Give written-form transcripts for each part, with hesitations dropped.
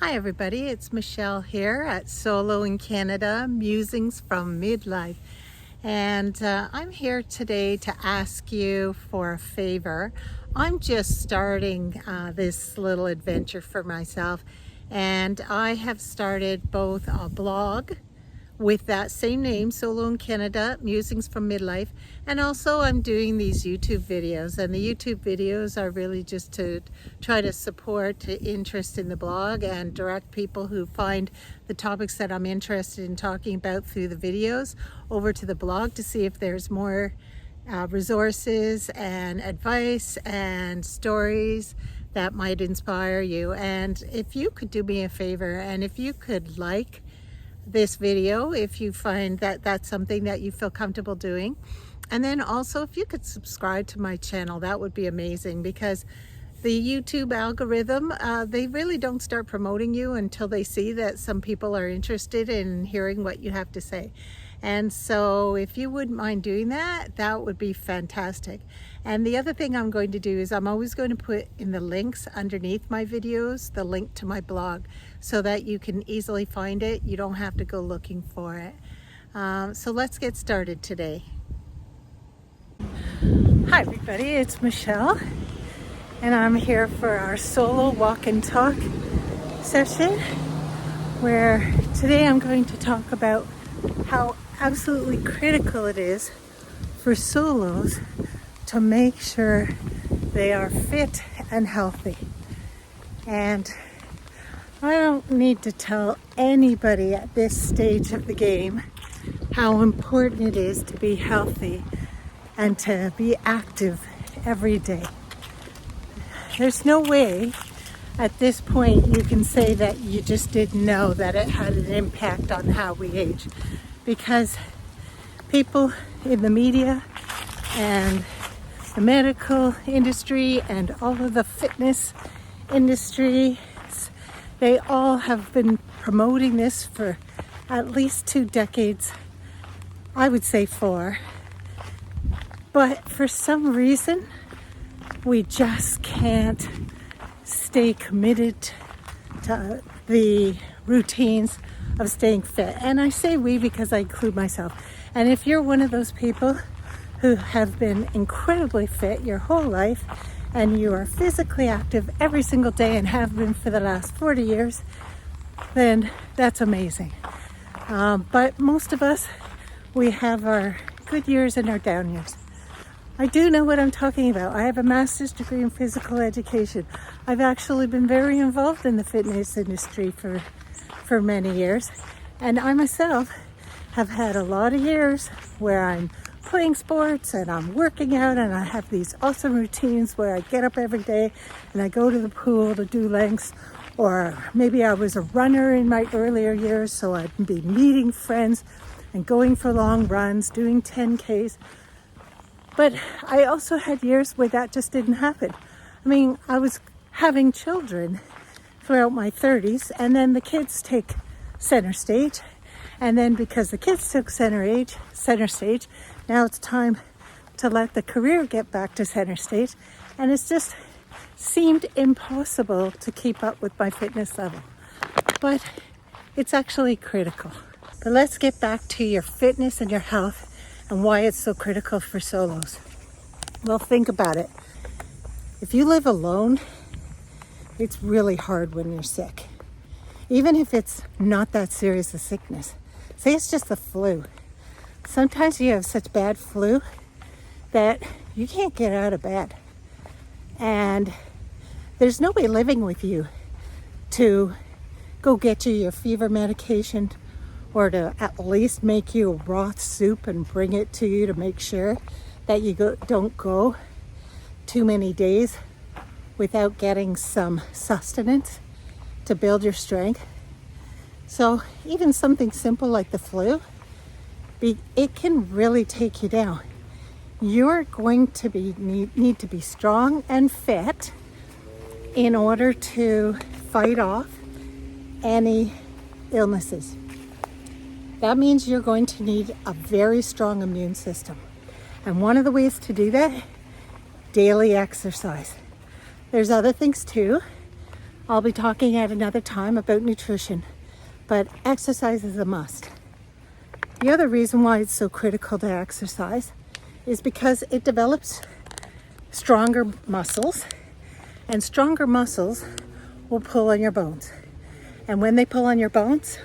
Hi everybody, it's Michelle here at Solo in Canada, Musings from Midlife. And I'm here today to ask you for a favor. I'm just starting this little adventure for myself, and I have started both a blog with that same name, Solo in Canada, Musings from Midlife, and also I'm doing these YouTube videos, and the YouTube videos are really just to try to support interest in the blog and direct people who find the topics that I'm interested in talking about through the videos over to the blog to see if there's more resources and advice and stories that might inspire you. And if you could do me a favor, and if you could like this video if you find that that's something that you feel comfortable doing, and then also if you could subscribe to my channel, that would be amazing, because the YouTube algorithm, they really don't start promoting you until they see that some people are interested in hearing what you have to say. And so if you wouldn't mind doing that, that would be fantastic. And the other thing I'm going to do is I'm always going to put in the links underneath my videos, the link to my blog, so that you can easily find it. You don't have to go looking for it. So let's get started today. Hi everybody, it's Michelle, and I'm here for our solo walk and talk session, where today I'm going to talk about how absolutely critical it is for solos to make sure they are fit and healthy. And I don't need to tell anybody at this stage of the game how important it is to be healthy and to be active every day. There's no way at this point you can say that you just didn't know that it had an impact on how we age, because people in the media and the medical industry and all of the fitness industries, they all have been promoting this for at least 2 decades, I would say 4. But for some reason, we just can't stay committed to the routines of staying fit. And I say we because I include myself. And if you're one of those people who have been incredibly fit your whole life, and you are physically active every single day and have been for the last 40 years, then that's amazing. But most of us, we have our good years and our down years. I do know what I'm talking about. I have a master's degree in physical education. I've actually been very involved in the fitness industry for many years. And I myself have had a lot of years where I'm playing sports and I'm working out, and I have these awesome routines where I get up every day and I go to the pool to do lengths, or maybe I was a runner in my earlier years, so I'd be meeting friends and going for long runs, doing 10Ks. But I also had years where that just didn't happen. I mean, I was having children throughout my 30s, and then the kids take center stage. And then because the kids took center stage, now it's time to let the career get back to center stage. And it's just seemed impossible to keep up with my fitness level. But it's actually critical. But let's get back to your fitness and your health and why it's so critical for solos. Well, think about it. If you live alone, it's really hard when you're sick. Even if it's not that serious a sickness. Say it's just the flu. Sometimes you have such bad flu that you can't get out of bed. And there's nobody living with you to go get you your fever medication, or to at least make you a broth soup and bring it to you to make sure that you don't go too many days without getting some sustenance to build your strength. So even something simple like the flu, it can really take you down. You're going to need to be strong and fit in order to fight off any illnesses. That means you're going to need a very strong immune system. And one of the ways to do that, daily exercise. There's other things too, I'll be talking at another time about nutrition, but exercise is a must. The other reason why it's so critical to exercise is because it develops stronger muscles, and stronger muscles will pull on your bones. And when they pull on your bones,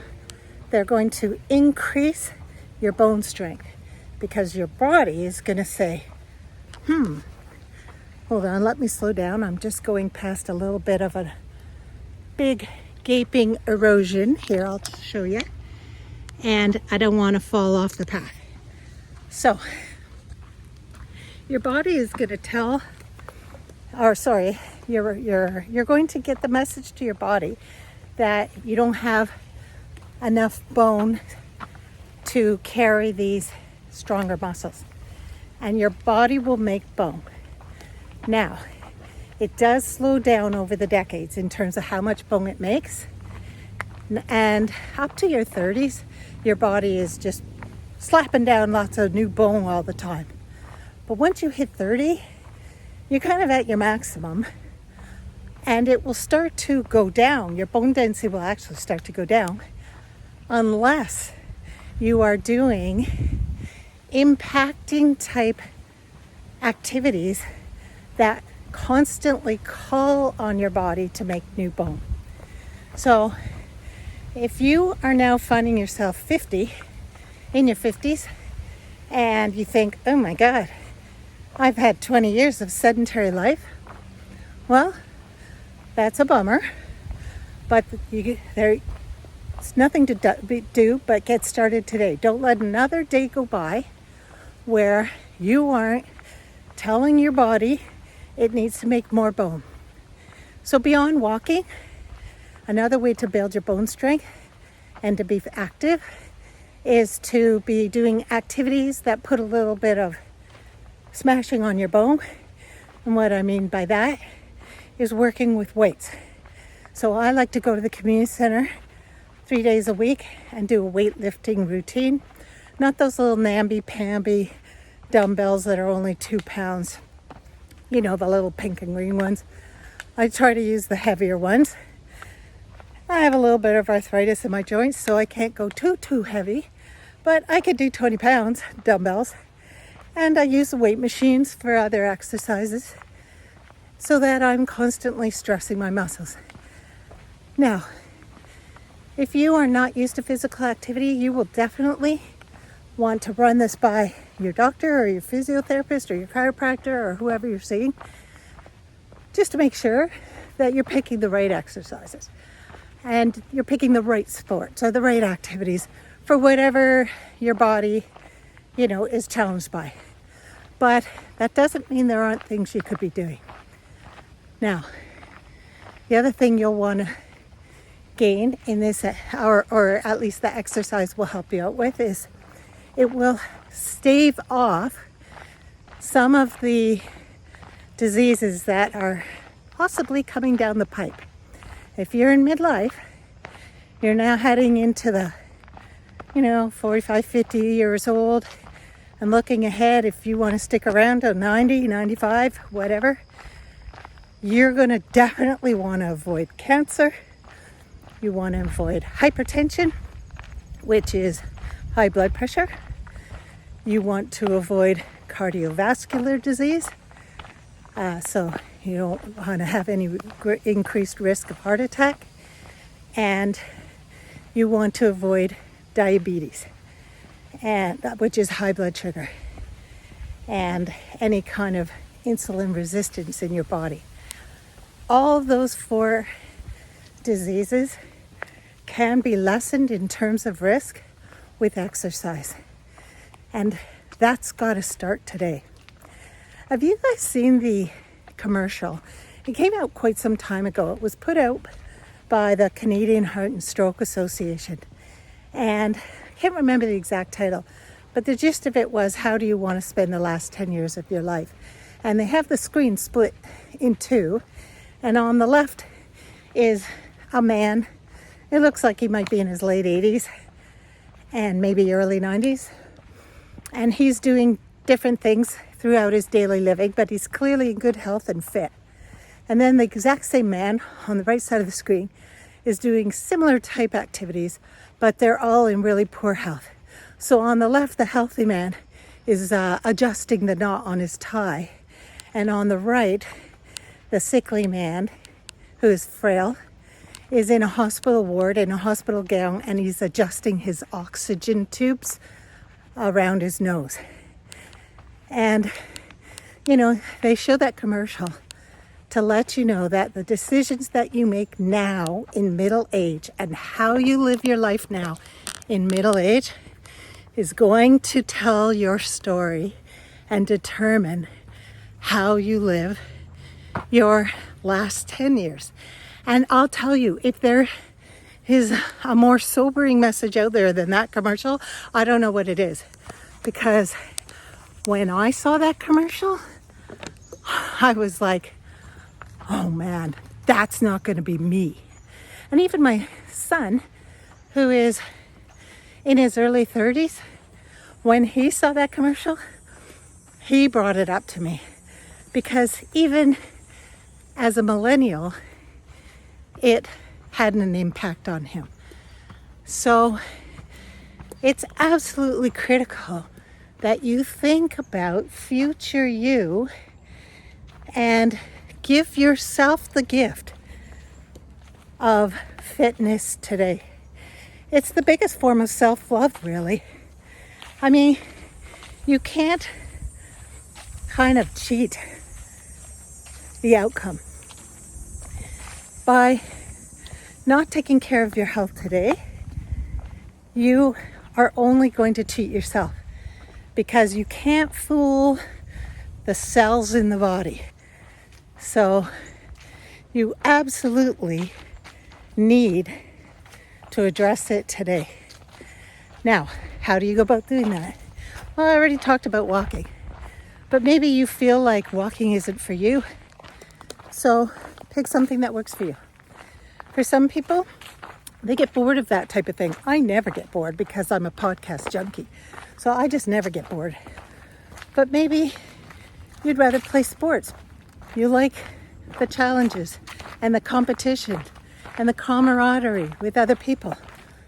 they're going to increase your bone strength because your body is going to say, hold on, let me slow down. I'm just going past a little bit of a big gaping erosion. Here, I'll show you. And I don't want to fall off the path. So, your body is going to tell, you're going to get the message to your body that you don't have enough bone to carry these stronger muscles. And your body will make bone. Now, it does slow down over the decades in terms of how much bone it makes. And up to your 30s, your body is just slapping down lots of new bone all the time. But once you hit 30, you're kind of at your maximum. And it will start to go down. Your bone density will actually start to go down unless you are doing impacting type activities that constantly call on your body to make new bone. So if you are now finding yourself 50, in your 50s, and you think, oh my God, I've had 20 years of sedentary life, well, that's a bummer, but there's nothing to do but get started today. Don't let another day go by where you aren't telling your body it needs to make more bone. So beyond walking, another way to build your bone strength and to be active is to be doing activities that put a little bit of smashing on your bone. And what I mean by that is working with weights. So I like to go to the community center 3 days a week and do a weightlifting routine. Not those little namby-pamby dumbbells that are only 2 pounds. You know, the little pink and green ones. I try to use the heavier ones. I have a little bit of arthritis in my joints, so I can't go too heavy. But I could do 20 pounds dumbbells. And I use the weight machines for other exercises so that I'm constantly stressing my muscles. Now, if you are not used to physical activity, you will definitely want to run this by your doctor or your physiotherapist or your chiropractor or whoever you're seeing, just to make sure that you're picking the right exercises and you're picking the right sports or the right activities for whatever your body, is challenged by. But that doesn't mean there aren't things you could be doing. Now, the other thing you'll want to gain in this, or at least the exercise will help you out with, is it will stave off some of the diseases that are possibly coming down the pipe. If you're in midlife, you're now heading into the 45, 50 years old and looking ahead. If you want to stick around to 90, 95, whatever, you're going to definitely want to avoid cancer. You want to avoid hypertension, which is high blood pressure. You want to avoid cardiovascular disease, so you don't want to have any increased risk of heart attack. And you want to avoid diabetes, and which is high blood sugar, and any kind of insulin resistance in your body. All of those 4 diseases can be lessened in terms of risk with exercise. And that's got to start today. Have you guys seen the commercial? It came out quite some time ago. It was put out by the Canadian Heart and Stroke Association. And I can't remember the exact title, but the gist of it was, how do you want to spend the last 10 years of your life? And they have the screen split in 2. And on the left is a man. It looks like he might be in his late 80s and maybe early 90s. And he's doing different things throughout his daily living, but he's clearly in good health and fit. And then the exact same man on the right side of the screen is doing similar type activities, but they're all in really poor health. So on the left, the healthy man is adjusting the knot on his tie. And on the right, the sickly man, who is frail, is in a hospital ward in a hospital gown, and he's adjusting his oxygen tubes around his nose. And, you know, they show that commercial to let you know that the decisions that you make now in middle age and how you live your life now in middle age is going to tell your story and determine how you live your last 10 years. And I'll tell you, if there is a more sobering message out there than that commercial, I don't know what it is. Because when I saw that commercial, I was like, oh man, that's not going to be me. And even my son, who is in his early 30s, when he saw that commercial, he brought it up to me. Because even as a millennial, it had an impact on him. So it's absolutely critical that you think about future you and give yourself the gift of fitness today. It's the biggest form of self-love, really. I mean, you can't kind of cheat the outcome by not taking care of your health today. You are only going to cheat yourself, because you can't fool the cells in the body. So you absolutely need to address it today. Now, how do you go about doing that? Well, I already talked about walking, but maybe you feel like walking isn't for you. So pick something that works for you. For some people, they get bored of that type of thing. I never get bored because I'm a podcast junkie. So I just never get bored. But maybe you'd rather play sports. You like the challenges and the competition and the camaraderie with other people.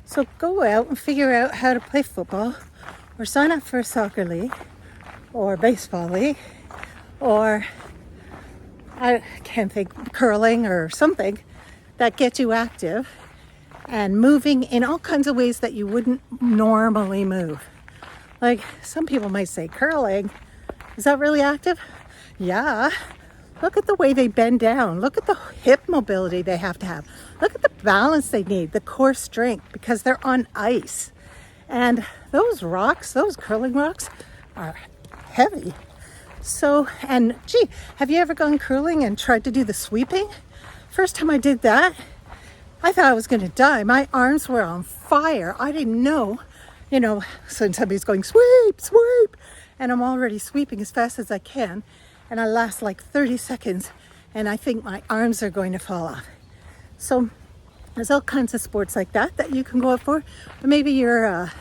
So go out and figure out how to play football, or sign up for a soccer league or baseball league, or I can't think, curling or something that gets you active and moving in all kinds of ways that you wouldn't normally move. Like some people might say, curling, is that really active? Yeah. Look at the way they bend down. Look at the hip mobility they have to have. Look at the balance they need, the core strength, because they're on ice. And those rocks, those curling rocks, are heavy. So, and gee, have you ever gone curling and tried to do the sweeping? First time I did that, I thought I was going to die. My arms were on fire. I didn't know, so somebody's going, sweep, sweep. And I'm already sweeping as fast as I can. And I last like 30 seconds. And I think my arms are going to fall off. So there's all kinds of sports like that you can go out for. But maybe you're a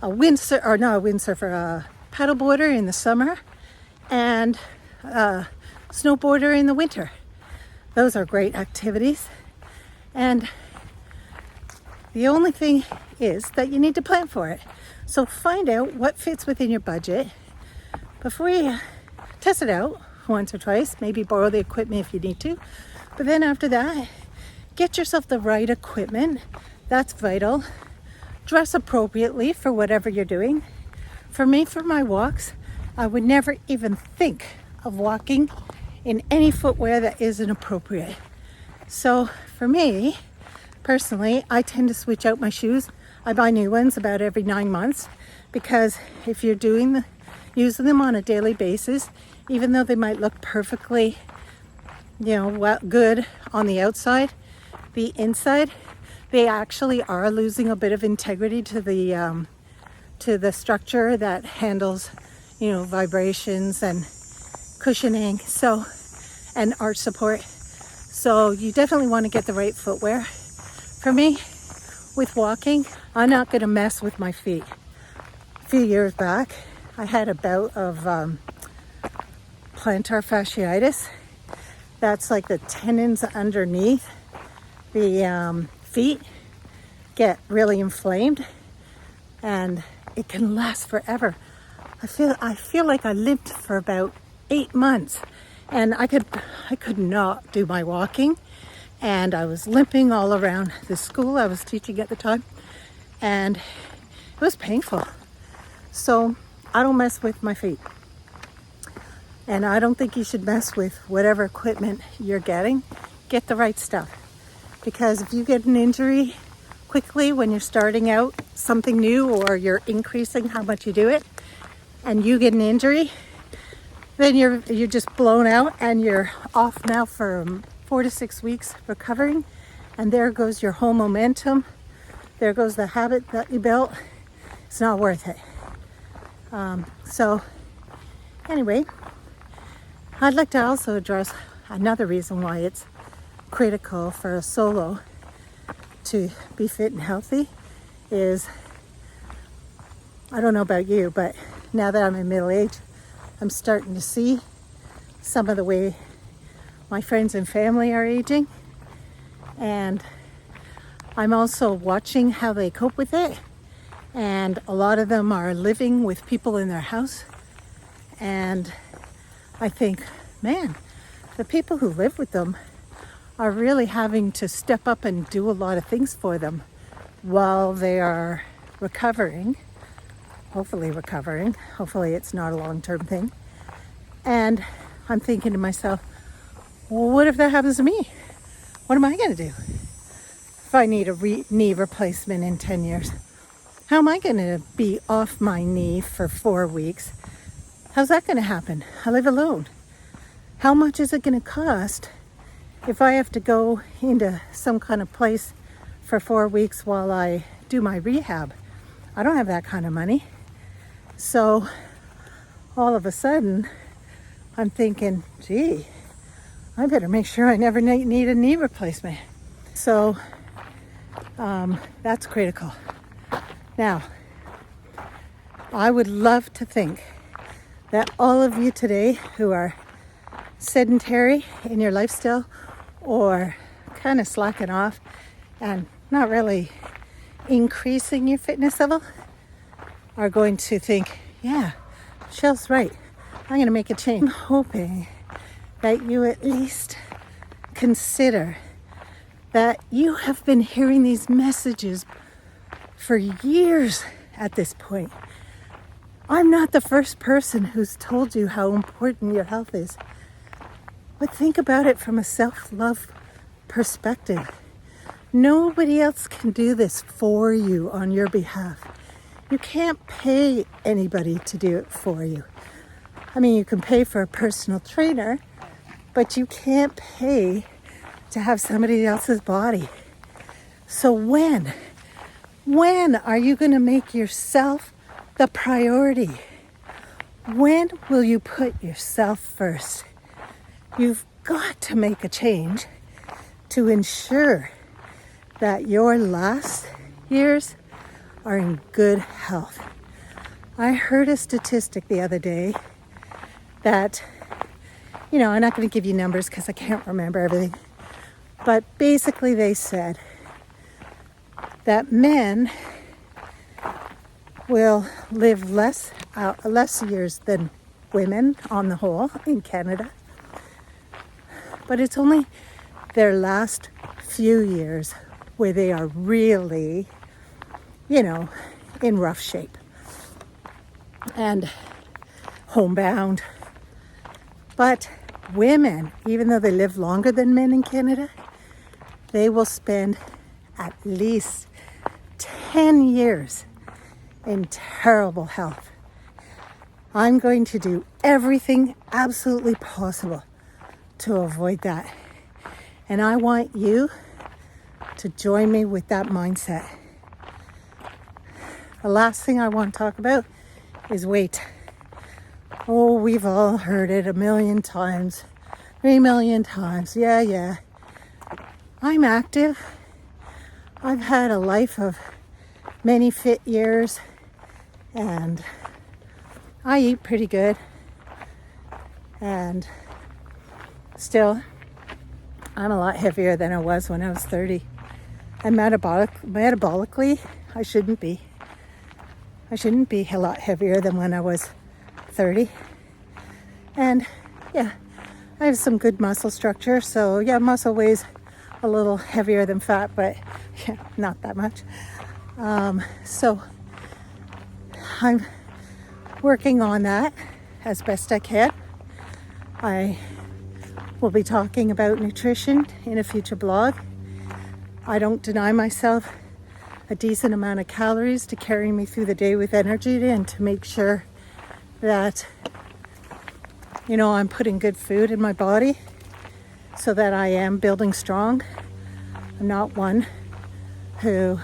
paddleboarder in the summer and a snowboarder in the winter. Those are great activities. And the only thing is that you need to plan for it. So find out what fits within your budget before you test it out once or twice. Maybe borrow the equipment if you need to. But then after that, get yourself the right equipment. That's vital. Dress appropriately for whatever you're doing. For me, for my walks, I would never even think of walking in any footwear that isn't appropriate. So for me, personally, I tend to switch out my shoes. I buy new ones about every 9 months, because if you're using them on a daily basis, even though they might look perfectly, good on the outside, the inside, they actually are losing a bit of integrity to the structure that handles, vibrations and cushioning, and arch support. So you definitely want to get the right footwear. For me, with walking, I'm not going to mess with my feet. A few years back, I had a bout of plantar fasciitis, that's like the tendons underneath the feet get really inflamed, and it can last forever. I feel like I lived for about 8 months, and I could not do my walking, and I was limping all around the school I was teaching at the time, and it was painful. So I don't mess with my feet, and I don't think you should mess with whatever equipment you're getting. Get the right stuff, because if you get an injury quickly when you're starting out something new, or you're increasing how much you do it, and you get an injury, then you're just blown out, and you're off now for 4 to 6 weeks recovering, and there goes your whole momentum. There goes the habit that you built. It's not worth it. So anyway, I'd like to also address another reason why it's critical for a solo to be fit and healthy is, I don't know about you, but now that I'm in middle age, I'm starting to see some of the way my friends and family are aging, and I'm also watching how they cope with it. And a lot of them are living with people in their house, and I think, man, the people who live with them are really having to step up and do a lot of things for them while they are recovering, hopefully recovering. Hopefully it's not a long-term thing. And I'm thinking to myself, well, what if that happens to me? What am I going to do if I need a knee replacement in 10 years? How am I going to be off my knee for 4 weeks? How's that going to happen? I live alone. How much is it going to cost if I have to go into some kind of place for 4 weeks while I do my rehab? I don't have that kind of money. So all of a sudden, I'm thinking, gee, I better make sure I never need a knee replacement. So that's critical. Now, I would love to think that all of you today who are sedentary in your lifestyle, or kind of slacking off and not really increasing your fitness level, are going to think, yeah, Michelle's right. I'm going to make a change. I'm hoping that you at least consider that you have been hearing these messages for years at this point. I'm not the first person who's told you how important your health is. But think about it from a self-love perspective. Nobody else can do this for you on your behalf. You can't pay anybody to do it for you. I mean, you can pay for a personal trainer, but you can't pay to have somebody else's body. So when are you going to make yourself the priority? When will you put yourself first? You've got to make a change to ensure that your last years are in good health. I heard a statistic the other day that, I'm not going to give you numbers because I can't remember everything, but basically they said that men will live less years than women on the whole in Canada. But it's only their last few years where they are really, in rough shape and homebound. But women, even though they live longer than men in Canada, they will spend at least 10 years in terrible health. I'm going to do everything absolutely possible to avoid that. And I want you to join me with that mindset. The last thing I want to talk about is weight. Oh, we've all heard it 1,000,000 times, 3,000,000 times. Yeah. I'm active. I've had a life of many fit years, and I eat pretty good. And still, I'm a lot heavier than I was when I was 30. And metabolically, I shouldn't be. I shouldn't be a lot heavier than when I was 30. And yeah, I have some good muscle structure. So yeah, muscle weighs a little heavier than fat, but yeah, not that much. So I'm working on that as best I can. I will be talking about nutrition in a future blog. I don't deny myself a decent amount of calories to carry me through the day with energy and to make sure that, I'm putting good food in my body so that I am building strong. I'm not one who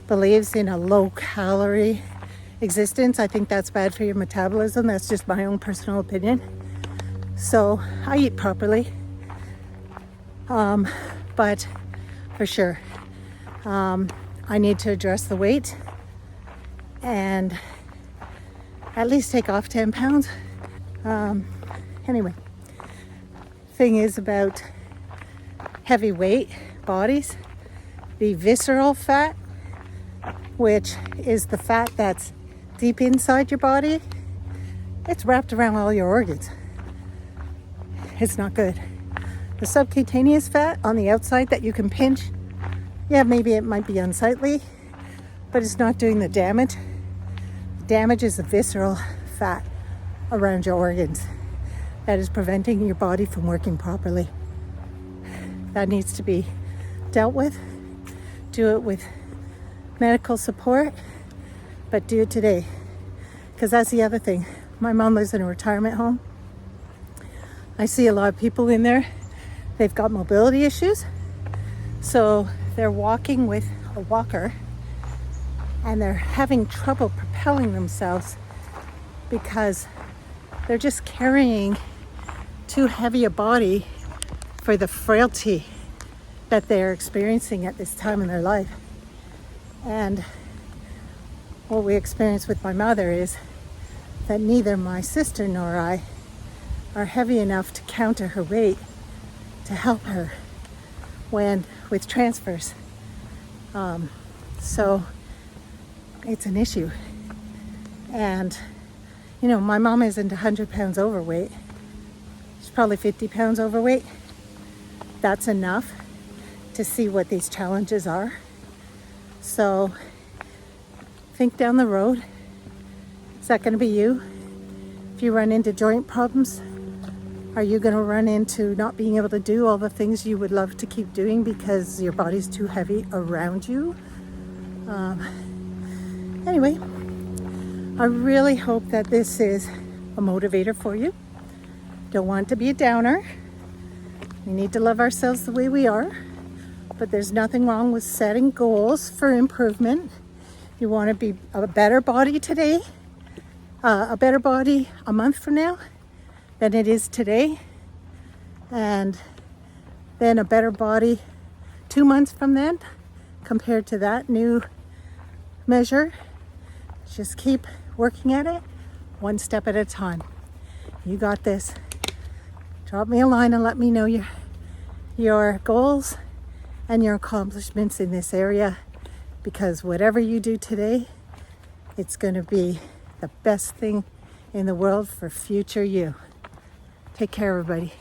believes in a low calorie existence. I think that's bad for your metabolism. That's just my own personal opinion. So I eat properly, but for sure, I need to address the weight and at least take off 10 pounds. Anyway, thing is about heavyweight bodies, the visceral fat, which is the fat that's deep inside your body, it's wrapped around all your organs. It's not good. The subcutaneous fat on the outside that you can pinch, yeah, maybe it might be unsightly, but it's not doing the damage. The damage is the visceral fat around your organs that is preventing your body from working properly. That needs to be dealt with. Do it with medical support, but do it today. Because that's the other thing. My mom lives in a retirement home. I see a lot of people in there. They've got mobility issues. So they're walking with a walker and they're having trouble propelling themselves because they're just carrying too heavy a body for the frailty that they're experiencing at this time in their life. And what we experience with my mother is that neither my sister nor I are heavy enough to counter her weight to help her with transfers. So it's an issue. And, my mom isn't 100 pounds overweight. She's probably 50 pounds overweight. That's enough to see what these challenges are. So think down the road. Is that going to be you? If you run into joint problems, are you going to run into not being able to do all the things you would love to keep doing because your body's too heavy around you? Anyway, I really hope that this is a motivator for you. Don't want to be a downer. We need to love ourselves the way we are, but there's nothing wrong with setting goals for improvement. You want to be a better body today, a better body a month from now than it is today, and then a better body 2 months from then compared to that new measure. Just keep working at it one step at a time. You got this. Drop me a line and let me know your goals and your accomplishments in this area, because whatever you do today, it's going to be the best thing in the world for future you. Take care, everybody.